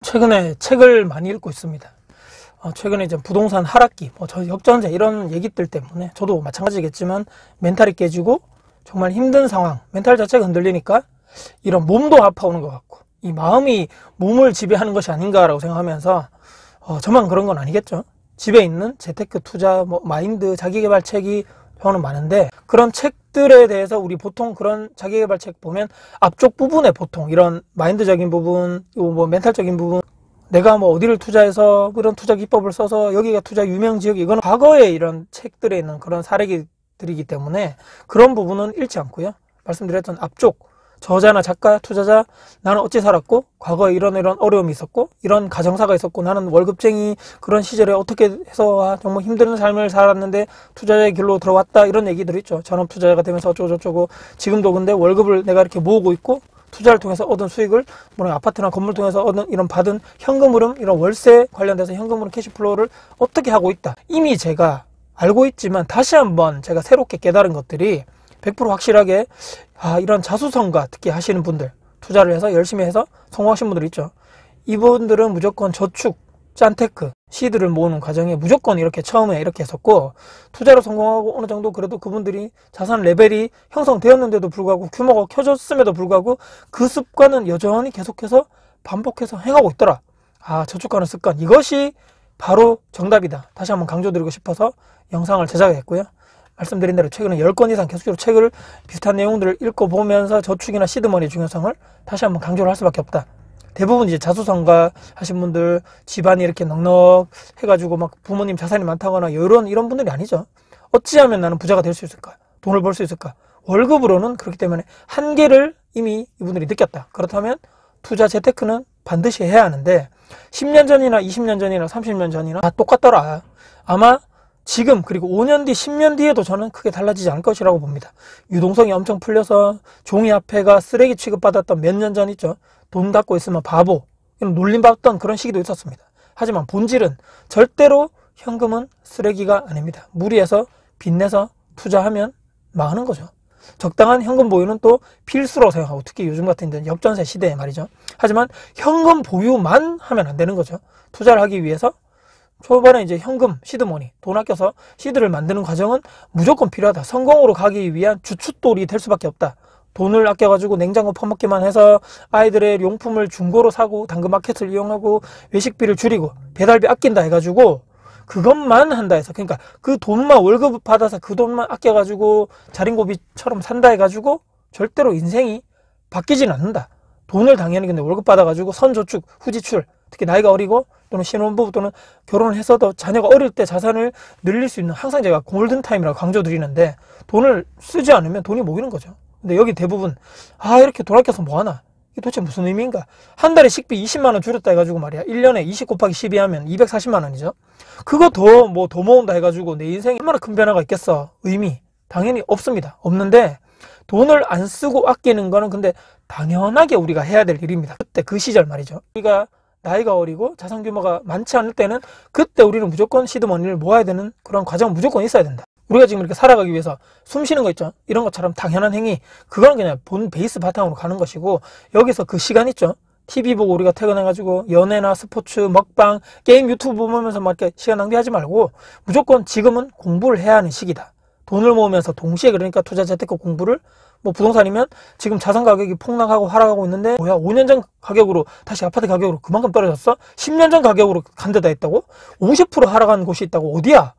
최근에 책을 많이 읽고 있습니다. 최근에 이제 부동산 하락기, 저 역전세 이런 얘기들 때문에 저도 마찬가지겠지만 멘탈이 깨지고 정말 힘든 상황, 멘탈 자체가 흔들리니까 이런 몸도 아파오는 것 같고 이 마음이 몸을 지배하는 것이 아닌가라고 생각하면서 저만 그런 건 아니겠죠. 집에 있는 재테크 투자, 마인드, 자기계발 책이 저는 많은데 그런 책들에 대해서 우리 보통 그런 자기계발 책 보면 앞쪽 부분에 보통 이런 마인드적인 부분, 멘탈적인 부분, 내가 어디를 투자해서 그런 투자 기법을 써서 여기가 투자 유명 지역, 이거는 과거에 이런 책들에 있는 그런 사례들이기 때문에 그런 부분은 읽지 않고요. 말씀드렸던 앞쪽 저자나 작가, 투자자, 나는 어찌 살았고 과거에 이런 어려움이 있었고 이런 가정사가 있었고 나는 월급쟁이 그런 시절에 어떻게 해서 정말 힘든 삶을 살았는데 투자자의 길로 들어왔다, 이런 얘기들 있죠. 전업 투자자가 되면서 어쩌고저쩌고 지금도 근데 월급을 내가 이렇게 모으고 있고 투자를 통해서 얻은 수익을 아파트나 건물 통해서 얻은 이런 받은 현금 흐름, 이런 월세 관련돼서 현금 흐름 캐시플로우를 어떻게 하고 있다. 이미 제가 알고 있지만 다시 한번 제가 새롭게 깨달은 것들이 100% 확실하게 이런 자수성가 특히 하시는 분들, 투자를 해서 열심히 해서 성공하신 분들 있죠. 이분들은 무조건 저축, 짠테크, 시드를 모으는 과정에 무조건 이렇게 처음에 이렇게 했었고 투자로 성공하고 어느 정도 그래도 그분들이 자산 레벨이 형성되었는데도 불구하고 규모가 켜졌음에도 불구하고 그 습관은 여전히 계속해서 반복해서 행하고 있더라. 저축하는 습관, 이것이 바로 정답이다. 다시 한번 강조드리고 싶어서 영상을 제작했고요. 말씀드린 대로 최근에 10권 이상 계속적으로 책을 비슷한 내용들을 읽어보면서 저축이나 시드머니의 중요성을 다시 한번 강조를 할 수밖에 없다. 대부분 이제 자수성가 하신 분들, 집안이 이렇게 넉넉해가지고 막 부모님 자산이 많다거나 이런 분들이 아니죠. 어찌하면 나는 부자가 될 수 있을까? 돈을 벌 수 있을까? 월급으로는 그렇기 때문에 한계를 이미 이분들이 느꼈다. 그렇다면 투자 재테크는 반드시 해야 하는데 10년 전이나 20년 전이나 30년 전이나 다 똑같더라. 아마 지금 그리고 5년 뒤, 10년 뒤에도 저는 크게 달라지지 않을 것이라고 봅니다. 유동성이 엄청 풀려서 종이 화폐가 쓰레기 취급받았던 몇 년 전 있죠. 돈 갖고 있으면 바보, 놀림받던 그런 시기도 있었습니다. 하지만 본질은 절대로 현금은 쓰레기가 아닙니다. 무리해서 빚내서 투자하면 망하는 거죠. 적당한 현금 보유는 또 필수라고 생각하고, 특히 요즘 같은 역전세 시대에 말이죠. 하지만 현금 보유만 하면 안 되는 거죠. 투자를 하기 위해서 초반에 이제 현금, 시드머니, 돈 아껴서 시드를 만드는 과정은 무조건 필요하다. 성공으로 가기 위한 주춧돌이 될 수밖에 없다. 돈을 아껴가지고 냉장고 퍼먹기만 해서 아이들의 용품을 중고로 사고 당근마켓을 이용하고 외식비를 줄이고 배달비 아낀다 해가지고 그것만 한다 해서, 그러니까 그 돈만 월급 받아서 그 돈만 아껴가지고 자린고비처럼 산다 해가지고 절대로 인생이 바뀌지는 않는다. 돈을 당연히 근데 월급 받아가지고 선저축, 후지출, 특히 나이가 어리고 또는 신혼부부 또는 결혼을 해서도 자녀가 어릴 때 자산을 늘릴 수 있는, 항상 제가 골든타임이라고 강조드리는데 돈을 쓰지 않으면 돈이 모이는 거죠. 근데 여기 대부분 이렇게 돈 아껴서 뭐하나, 이게 도대체 무슨 의미인가. 한 달에 식비 20만원 줄였다 해가지고 말이야 1년에 20 곱하기 12 하면 240만원이죠 그거 더 모은다 해가지고 내 인생에 얼마나 큰 변화가 있겠어. 의미 당연히 없습니다. 없는데 돈을 안 쓰고 아끼는 거는 근데 당연하게 우리가 해야 될 일입니다. 그때 그 시절 말이죠. 우리가 나이가 어리고 자산 규모가 많지 않을 때는 그때 우리는 무조건 시드머니를 모아야 되는 그런 과정은 무조건 있어야 된다. 우리가 지금 이렇게 살아가기 위해서 숨 쉬는 거 있죠. 이런 것처럼 당연한 행위, 그건 그냥 본 베이스 바탕으로 가는 것이고, 여기서 그 시간 있죠. TV 보고 우리가 퇴근해가지고 연애나 스포츠, 먹방, 게임, 유튜브 보면서 막 이렇게 시간 낭비하지 말고 무조건 지금은 공부를 해야 하는 시기다. 돈을 모으면서 동시에, 그러니까 투자 재테크 공부를, 부동산이면 지금 자산 가격이 폭락하고 하락하고 있는데 5년 전 가격으로 다시 아파트 가격으로 그만큼 떨어졌어? 10년 전 가격으로 간 데다 있다고? 50% 하락한 곳이 있다고? 어디야?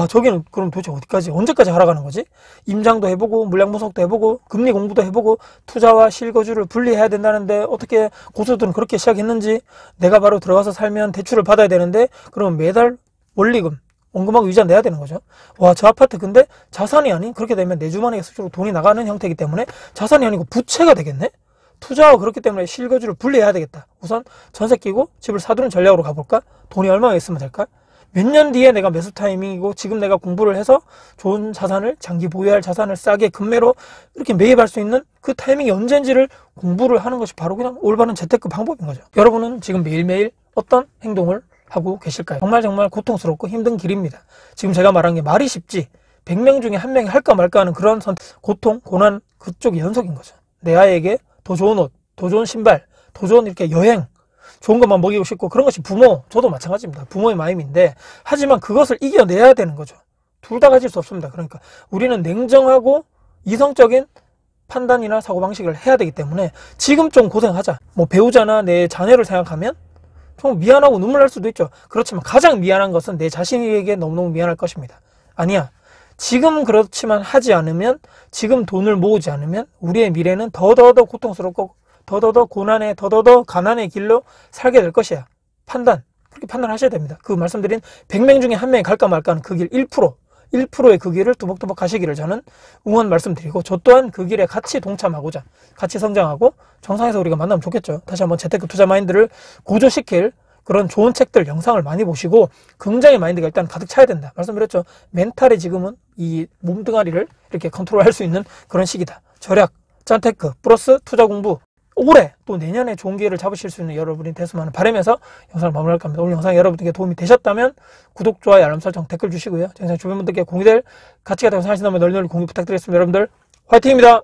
저기는 그럼 도대체 어디까지, 언제까지 하락하는 거지? 임장도 해보고 물량 분석도 해보고 금리 공부도 해보고 투자와 실거주를 분리해야 된다는데 어떻게 고수들은 그렇게 시작했는지, 내가 바로 들어가서 살면 대출을 받아야 되는데 그러면 매달 원리금, 원금하고 이자 내야 되는 거죠. 저 아파트 근데 자산이 아닌, 그렇게 되면 내 주머니에 스스로 돈이 나가는 형태이기 때문에 자산이 아니고 부채가 되겠네? 투자하고 그렇기 때문에 실거주를 분리해야 되겠다. 우선 전세 끼고 집을 사두는 전략으로 가볼까? 돈이 얼마나 있으면 될까? 몇 년 뒤에 내가 매수 타이밍이고 지금 내가 공부를 해서 좋은 자산을, 장기 보유할 자산을 싸게 금매로 이렇게 매입할 수 있는 그 타이밍이 언제인지를 공부를 하는 것이 바로 그냥 올바른 재테크 방법인 거죠. 여러분은 지금 매일매일 어떤 행동을 하고 계실까요? 정말 고통스럽고 힘든 길입니다. 지금 제가 말한 게 말이 쉽지 100명 중에 1명이 할까 말까 하는 그런 고통, 고난, 그쪽의 연속인 거죠. 내 아이에게 더 좋은 옷, 더 좋은 신발, 더 좋은 이렇게 여행, 좋은 것만 먹이고 싶고 그런 것이 부모, 저도 마찬가지입니다. 부모의 마음인데 하지만 그것을 이겨내야 되는 거죠. 둘 다 가질 수 없습니다. 그러니까 우리는 냉정하고 이성적인 판단이나 사고방식을 해야 되기 때문에 지금 좀 고생하자. 뭐 배우자나 내 자녀를 생각하면 좀 미안하고 눈물 날 수도 있죠. 그렇지만 가장 미안한 것은 내 자신에게 너무너무 미안할 것입니다. 아니야. 지금 그렇지만 하지 않으면, 지금 돈을 모으지 않으면 우리의 미래는 더더더 고통스럽고 더더더 고난의, 더더더 가난의 길로 살게 될 것이야. 판단. 그렇게 판단하셔야 됩니다. 그 말씀드린 100명 중에 한 명이 갈까 말까 하는 그 길 1%의 그 길을 뚜벅뚜벅 가시기를 저는 응원 말씀드리고, 저 또한 그 길에 같이 동참하고자, 같이 성장하고 정상에서 우리가 만나면 좋겠죠. 다시 한번 재테크 투자 마인드를 고조시킬 그런 좋은 책들, 영상을 많이 보시고 긍정의 마인드가 일단 가득 차야 된다 말씀드렸죠. 멘탈이 지금은 이 몸뚱아리를 이렇게 컨트롤할 수 있는 그런 시기다. 절약, 짠테크, 플러스 투자 공부, 올해 또 내년에 좋은 기회를 잡으실 수 있는 여러분이 됐으면 하는 바람에서 영상을 마무리할까 합니다. 오늘 영상이 여러분들께 도움이 되셨다면 구독, 좋아요, 알람 설정, 댓글 주시고요. 영상 주변 분들께 공유될 가치가 되고 생각하신다면 널리 공유 부탁드리겠습니다. 여러분들 화이팅입니다.